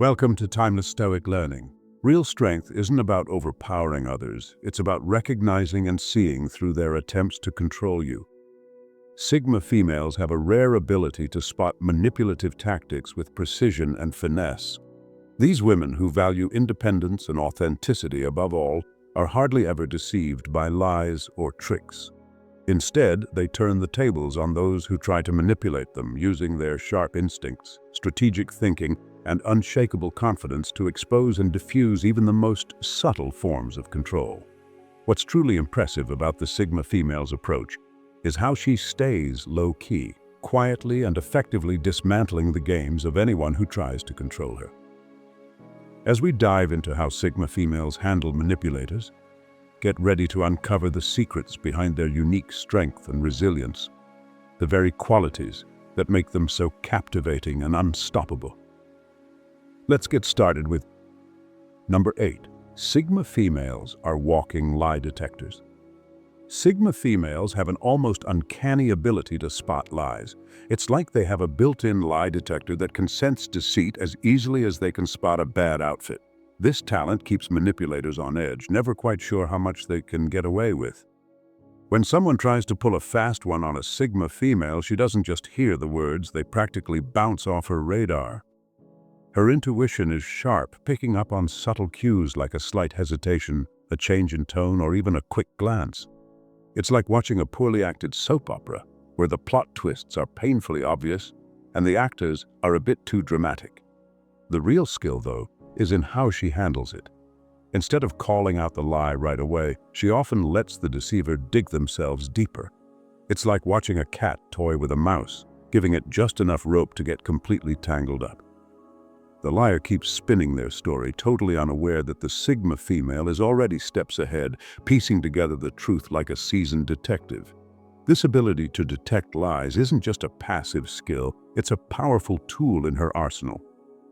Welcome to Timeless Stoic Learning. Real strength isn't about overpowering others, it's about recognizing and seeing through their attempts to control you. Sigma females have a rare ability to spot manipulative tactics with precision and finesse. These women, who value independence and authenticity above all, are hardly ever deceived by lies or tricks. Instead, they turn the tables on those who try to manipulate them, using their sharp instincts, strategic thinking, and unshakable confidence to expose and diffuse even the most subtle forms of control. What's truly impressive about the Sigma female's approach is how she stays low-key, quietly and effectively dismantling the games of anyone who tries to control her. As we dive into how Sigma females handle manipulators, get ready to uncover the secrets behind their unique strength and resilience, the very qualities that make them so captivating and unstoppable. Let's get started with number 8. Sigma females are walking lie detectors. Sigma females have an almost uncanny ability to spot lies. It's like they have a built-in lie detector that can sense deceit as easily as they can spot a bad outfit. This talent keeps manipulators on edge, never quite sure how much they can get away with. When someone tries to pull a fast one on a Sigma female, she doesn't just hear the words, they practically bounce off her radar. Her intuition is sharp, picking up on subtle cues like a slight hesitation, a change in tone, or even a quick glance. It's like watching a poorly acted soap opera, where the plot twists are painfully obvious and the actors are a bit too dramatic. The real skill, though, is in how she handles it. Instead of calling out the lie right away, she often lets the deceiver dig themselves deeper. It's like watching a cat toy with a mouse, giving it just enough rope to get completely tangled up. The liar keeps spinning their story, totally unaware that the Sigma female is already steps ahead, piecing together the truth like a seasoned detective. This ability to detect lies isn't just a passive skill, it's a powerful tool in her arsenal.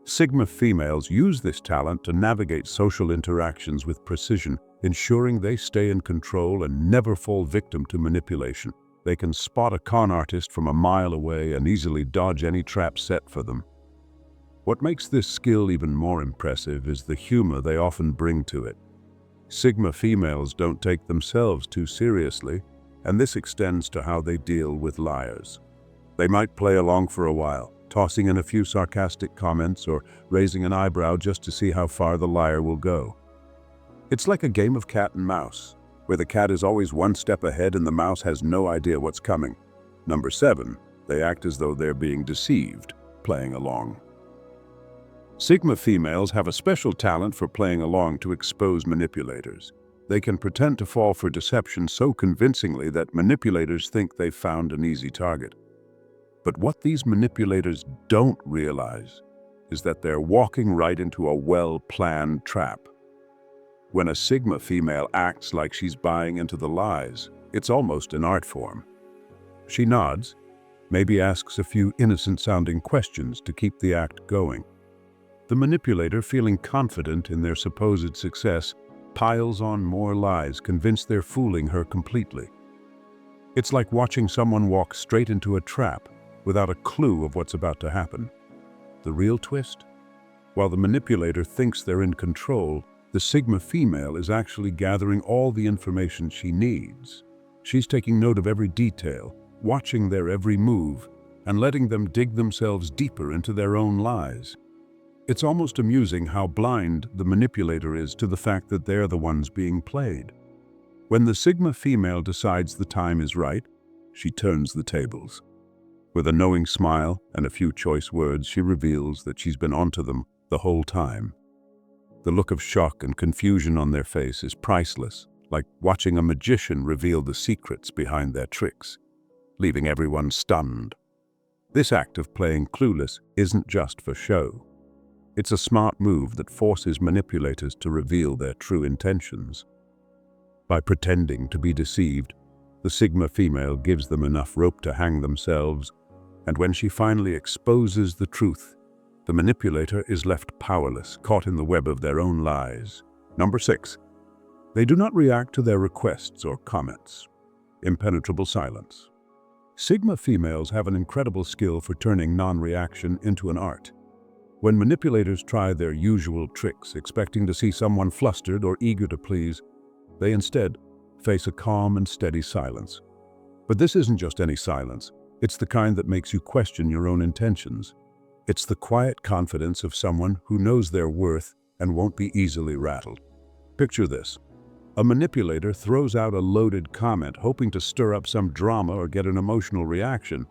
Sigma females use this talent to navigate social interactions with precision, ensuring they stay in control and never fall victim to manipulation. They can spot a con artist from a mile away and easily dodge any trap set for them. What makes this skill even more impressive is the humor they often bring to it. Sigma females don't take themselves too seriously, and this extends to how they deal with liars. They might play along for a while, tossing in a few sarcastic comments or raising an eyebrow just to see how far the liar will go. It's like a game of cat and mouse, where the cat is always one step ahead and the mouse has no idea what's coming. Number 7, they act as though they're being deceived, playing along. Sigma females have a special talent for playing along to expose manipulators. They can pretend to fall for deception so convincingly that manipulators think they've found an easy target. But what these manipulators don't realize is that they're walking right into a well-planned trap. When a Sigma female acts like she's buying into the lies, it's almost an art form. She nods, maybe asks a few innocent-sounding questions to keep the act going. The manipulator, feeling confident in their supposed success, piles on more lies, convinced they're fooling her completely. It's like watching someone walk straight into a trap without a clue of what's about to happen. The real twist? While the manipulator thinks they're in control, the Sigma female is actually gathering all the information she needs. She's taking note of every detail, watching their every move, and letting them dig themselves deeper into their own lies. It's almost amusing how blind the manipulator is to the fact that they're the ones being played. When the Sigma female decides the time is right, she turns the tables. With a knowing smile and a few choice words, she reveals that she's been onto them the whole time. The look of shock and confusion on their face is priceless, like watching a magician reveal the secrets behind their tricks, leaving everyone stunned. This act of playing clueless isn't just for show. It's a smart move that forces manipulators to reveal their true intentions. By pretending to be deceived, the Sigma female gives them enough rope to hang themselves, and when she finally exposes the truth, the manipulator is left powerless, caught in the web of their own lies. Number 6, they do not react to their requests or comments. Impenetrable silence. Sigma females have an incredible skill for turning non-reaction into an art. When manipulators try their usual tricks, expecting to see someone flustered or eager to please, they instead face a calm and steady silence. But this isn't just any silence. It's the kind that makes you question your own intentions. It's the quiet confidence of someone who knows their worth and won't be easily rattled. Picture this. A manipulator throws out a loaded comment, hoping to stir up some drama or get an emotional reaction.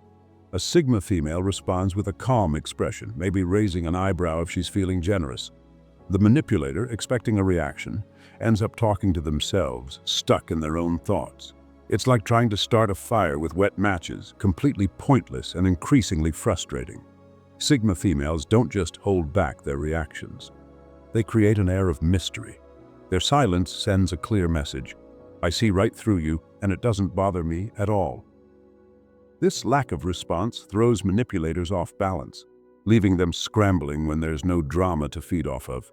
A Sigma female responds with a calm expression, maybe raising an eyebrow if she's feeling generous. The manipulator, expecting a reaction, ends up talking to themselves, stuck in their own thoughts. It's like trying to start a fire with wet matches, completely pointless and increasingly frustrating. Sigma females don't just hold back their reactions. They create an air of mystery. Their silence sends a clear message. I see right through you, and it doesn't bother me at all. This lack of response throws manipulators off balance, leaving them scrambling when there's no drama to feed off of.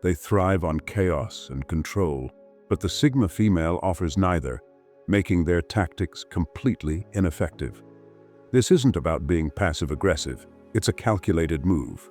They thrive on chaos and control, but the Sigma female offers neither, making their tactics completely ineffective. This isn't about being passive-aggressive, it's a calculated move.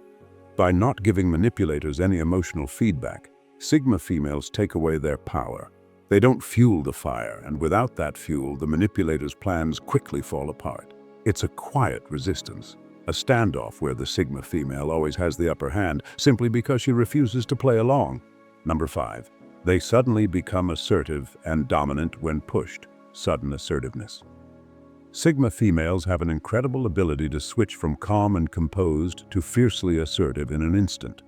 By not giving manipulators any emotional feedback, Sigma females take away their power. They don't fuel the fire, and without that fuel, the manipulator's plans quickly fall apart. It's a quiet resistance, a standoff where the Sigma female always has the upper hand simply because she refuses to play along. Number 5. They suddenly become assertive and dominant when pushed. Sudden assertiveness. Sigma females have an incredible ability to switch from calm and composed to fiercely assertive in an instant.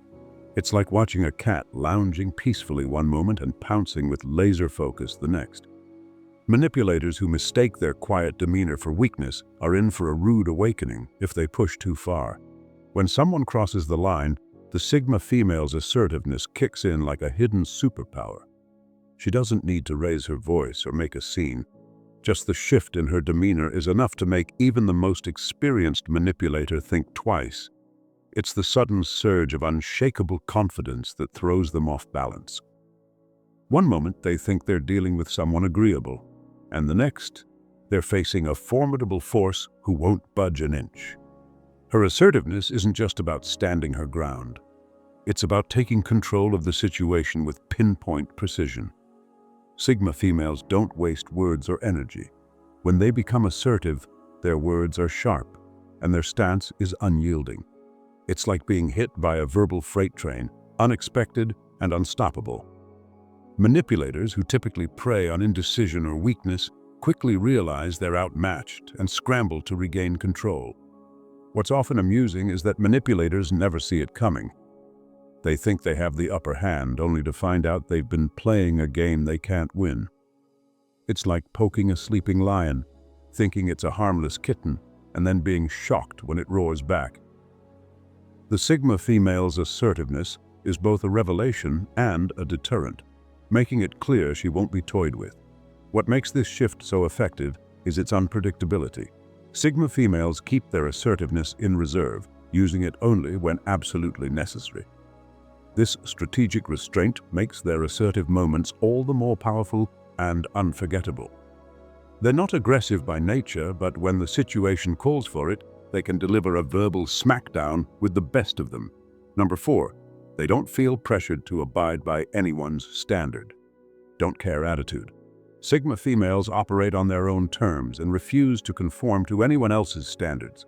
It's like watching a cat lounging peacefully one moment and pouncing with laser focus the next. Manipulators who mistake their quiet demeanor for weakness are in for a rude awakening if they push too far. When someone crosses the line, the Sigma female's assertiveness kicks in like a hidden superpower. She doesn't need to raise her voice or make a scene. Just the shift in her demeanor is enough to make even the most experienced manipulator think twice. It's the sudden surge of unshakable confidence that throws them off balance. One moment they think they're dealing with someone agreeable, and the next, they're facing a formidable force who won't budge an inch. Her assertiveness isn't just about standing her ground. It's about taking control of the situation with pinpoint precision. Sigma females don't waste words or energy. When they become assertive, their words are sharp, and their stance is unyielding. It's like being hit by a verbal freight train, unexpected and unstoppable. Manipulators who typically prey on indecision or weakness quickly realize they're outmatched and scramble to regain control. What's often amusing is that manipulators never see it coming. They think they have the upper hand, only to find out they've been playing a game they can't win. It's like poking a sleeping lion, thinking it's a harmless kitten, and then being shocked when it roars back. The Sigma female's assertiveness is both a revelation and a deterrent, making it clear she won't be toyed with. What makes this shift so effective is its unpredictability. Sigma females keep their assertiveness in reserve, using it only when absolutely necessary. This strategic restraint makes their assertive moments all the more powerful and unforgettable. They're not aggressive by nature, but when the situation calls for it, they can deliver a verbal smackdown with the best of them. Number 4, they don't feel pressured to abide by anyone's standard. Don't care attitude. Sigma females operate on their own terms and refuse to conform to anyone else's standards.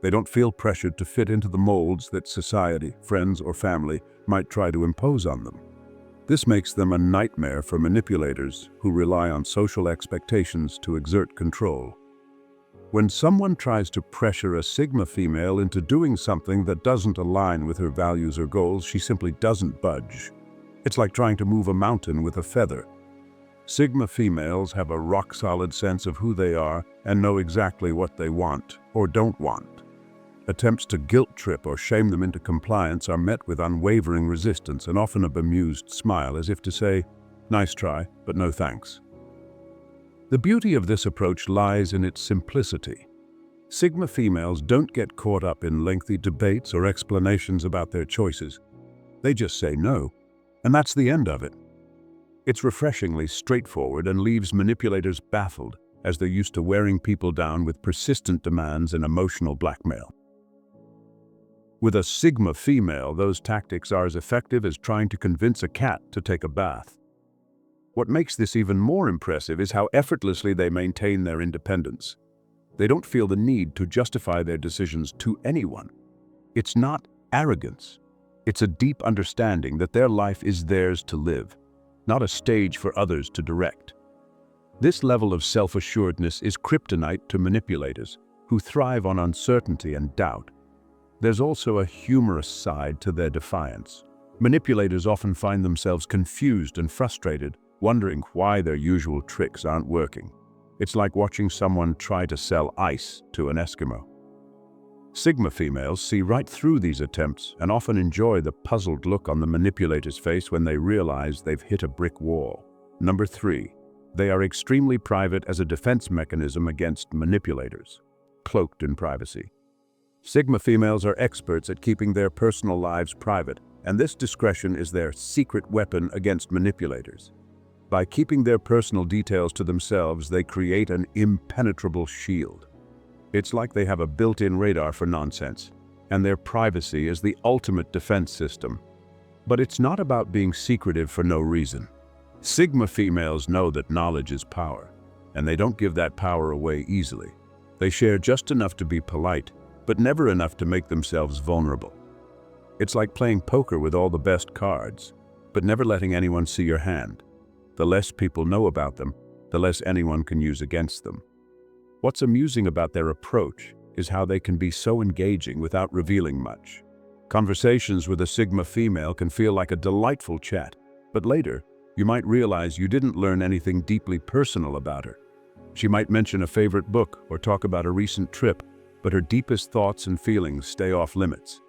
They don't feel pressured to fit into the molds that society, friends, or family might try to impose on them. This makes them a nightmare for manipulators who rely on social expectations to exert control. When someone tries to pressure a Sigma female into doing something that doesn't align with her values or goals, she simply doesn't budge. It's like trying to move a mountain with a feather. Sigma females have a rock-solid sense of who they are and know exactly what they want or don't want. Attempts to guilt-trip or shame them into compliance are met with unwavering resistance and often a bemused smile, as if to say, "Nice try, but no thanks." The beauty of this approach lies in its simplicity. Sigma females don't get caught up in lengthy debates or explanations about their choices. They just say no, and that's the end of it. It's refreshingly straightforward and leaves manipulators baffled, as they're used to wearing people down with persistent demands and emotional blackmail. With a Sigma female, those tactics are as effective as trying to convince a cat to take a bath. What makes this even more impressive is how effortlessly they maintain their independence. They don't feel the need to justify their decisions to anyone. It's not arrogance. It's a deep understanding that their life is theirs to live, not a stage for others to direct. This level of self-assuredness is kryptonite to manipulators, who thrive on uncertainty and doubt. There's also a humorous side to their defiance. Manipulators often find themselves confused and frustrated, wondering why their usual tricks aren't working. It's like watching someone try to sell ice to an Eskimo. Sigma females see right through these attempts and often enjoy the puzzled look on the manipulator's face when they realize they've hit a brick wall. Number 3. They are extremely private as a defense mechanism against manipulators, cloaked in privacy. Sigma females are experts at keeping their personal lives private, and this discretion is their secret weapon against manipulators. By keeping their personal details to themselves, they create an impenetrable shield. It's like they have a built-in radar for nonsense, and their privacy is the ultimate defense system. But it's not about being secretive for no reason. Sigma females know that knowledge is power, and they don't give that power away easily. They share just enough to be polite, but never enough to make themselves vulnerable. It's like playing poker with all the best cards, but never letting anyone see your hand. The less people know about them, the less anyone can use against them. What's amusing about their approach is how they can be so engaging without revealing much. Conversations with a Sigma female can feel like a delightful chat, but later, you might realize you didn't learn anything deeply personal about her. She might mention a favorite book or talk about a recent trip, but her deepest thoughts and feelings stay off limits.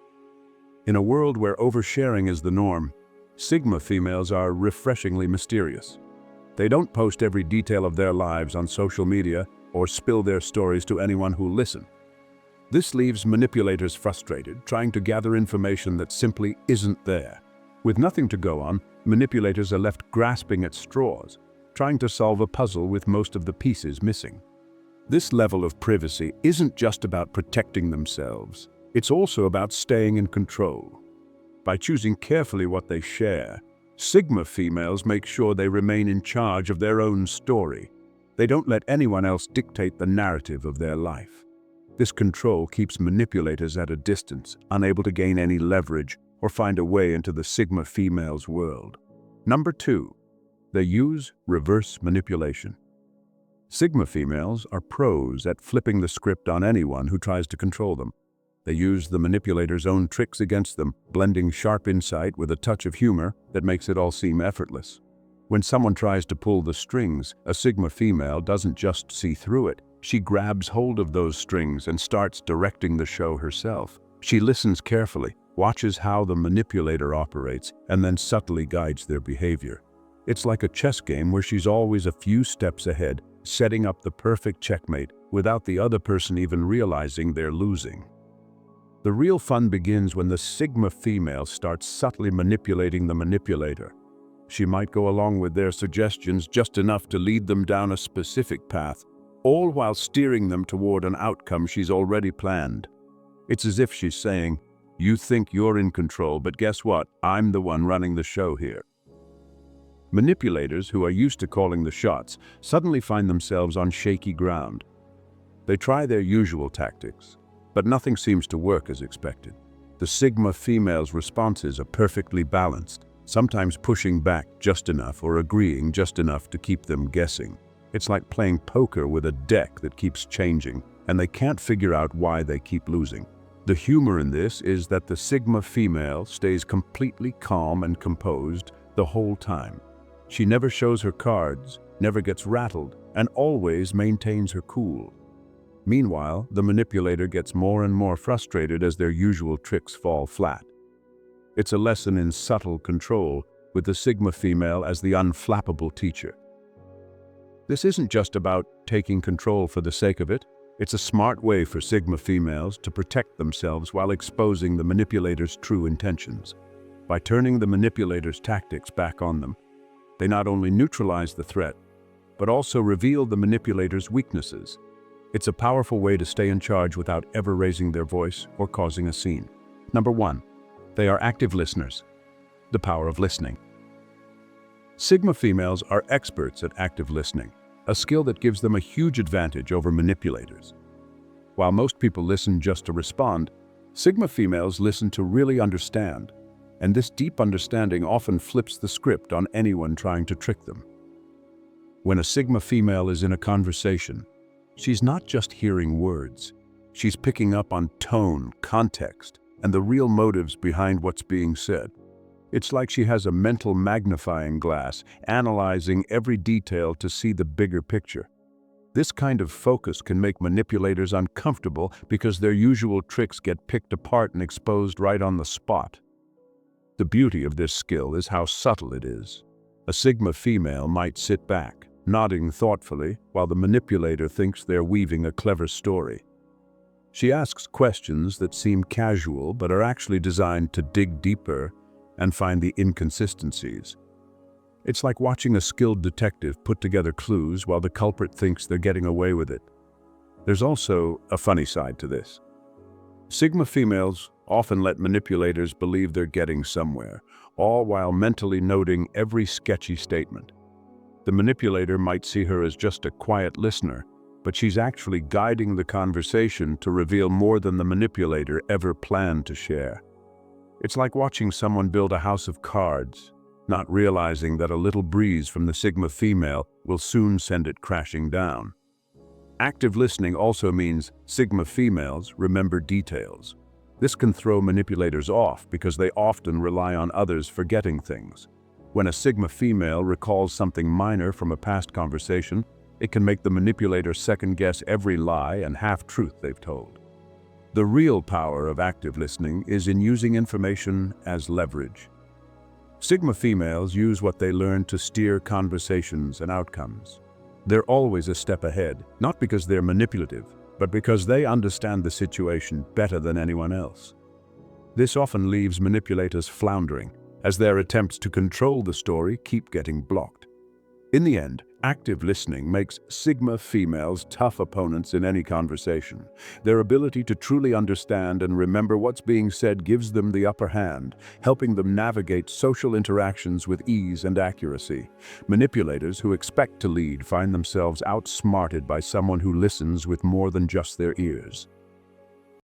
In a world where oversharing is the norm, Sigma females are refreshingly mysterious. They don't post every detail of their lives on social media or spill their stories to anyone who'll listen. This leaves manipulators frustrated, trying to gather information that simply isn't there. With nothing to go on, manipulators are left grasping at straws, trying to solve a puzzle with most of the pieces missing. This level of privacy isn't just about protecting themselves, it's also about staying in control. By choosing carefully what they share, Sigma females make sure they remain in charge of their own story. They don't let anyone else dictate the narrative of their life. This control keeps manipulators at a distance, unable to gain any leverage or find a way into the Sigma female's world. Number 2. They use reverse manipulation. Sigma females are pros at flipping the script on anyone who tries to control them. They use the manipulator's own tricks against them, blending sharp insight with a touch of humor that makes it all seem effortless. When someone tries to pull the strings, a Sigma female doesn't just see through it. She grabs hold of those strings and starts directing the show herself. She listens carefully, watches how the manipulator operates, and then subtly guides their behavior. It's like a chess game where she's always a few steps ahead, setting up the perfect checkmate without the other person even realizing they're losing. The real fun begins when the Sigma female starts subtly manipulating the manipulator. She might go along with their suggestions just enough to lead them down a specific path, all while steering them toward an outcome she's already planned. It's as if she's saying, "You think you're in control, but guess what? I'm the one running the show here." Manipulators who are used to calling the shots suddenly find themselves on shaky ground. They try their usual tactics, but nothing seems to work as expected. The Sigma female's responses are perfectly balanced, sometimes pushing back just enough or agreeing just enough to keep them guessing. It's like playing poker with a deck that keeps changing, and they can't figure out why they keep losing. The humor in this is that the Sigma female stays completely calm and composed the whole time. She never shows her cards, never gets rattled, and always maintains her cool. Meanwhile, the manipulator gets more and more frustrated as their usual tricks fall flat. It's a lesson in subtle control, with the Sigma female as the unflappable teacher. This isn't just about taking control for the sake of it. It's a smart way for Sigma females to protect themselves while exposing the manipulator's true intentions. By turning the manipulator's tactics back on them, they not only neutralize the threat, but also reveal the manipulator's weaknesses. It's a powerful way to stay in charge without ever raising their voice or causing a scene. Number 1. They are active listeners. The power of listening. Sigma females are experts at active listening, a skill that gives them a huge advantage over manipulators. While most people listen just to respond, Sigma females listen to really understand, and this deep understanding often flips the script on anyone trying to trick them. When a Sigma female is in a conversation, she's not just hearing words. She's picking up on tone, context, and the real motives behind what's being said. It's like she has a mental magnifying glass, analyzing every detail to see the bigger picture. This kind of focus can make manipulators uncomfortable because their usual tricks get picked apart and exposed right on the spot. The beauty of this skill is how subtle it is. A Sigma female might sit back, nodding thoughtfully, while the manipulator thinks they're weaving a clever story. She asks questions that seem casual but are actually designed to dig deeper and find the inconsistencies. It's like watching a skilled detective put together clues while the culprit thinks they're getting away with it. There's also a funny side to this. Sigma females often let manipulators believe they're getting somewhere, all while mentally noting every sketchy statement. The manipulator might see her as just a quiet listener, but she's actually guiding the conversation to reveal more than the manipulator ever planned to share. It's like watching someone build a house of cards, not realizing that a little breeze from the Sigma female will soon send it crashing down. Active listening also means Sigma females remember details. This can throw manipulators off because they often rely on others forgetting things. When a Sigma female recalls something minor from a past conversation, it can make the manipulator second-guess every lie and half-truth they've told. The real power of active listening is in using information as leverage. Sigma females use what they learn to steer conversations and outcomes. They're always a step ahead, not because they're manipulative, but because they understand the situation better than anyone else. This often leaves manipulators floundering, as their attempts to control the story keep getting blocked. In the end, active listening makes Sigma females tough opponents in any conversation. Their ability to truly understand and remember what's being said gives them the upper hand, helping them navigate social interactions with ease and accuracy. Manipulators who expect to lead find themselves outsmarted by someone who listens with more than just their ears.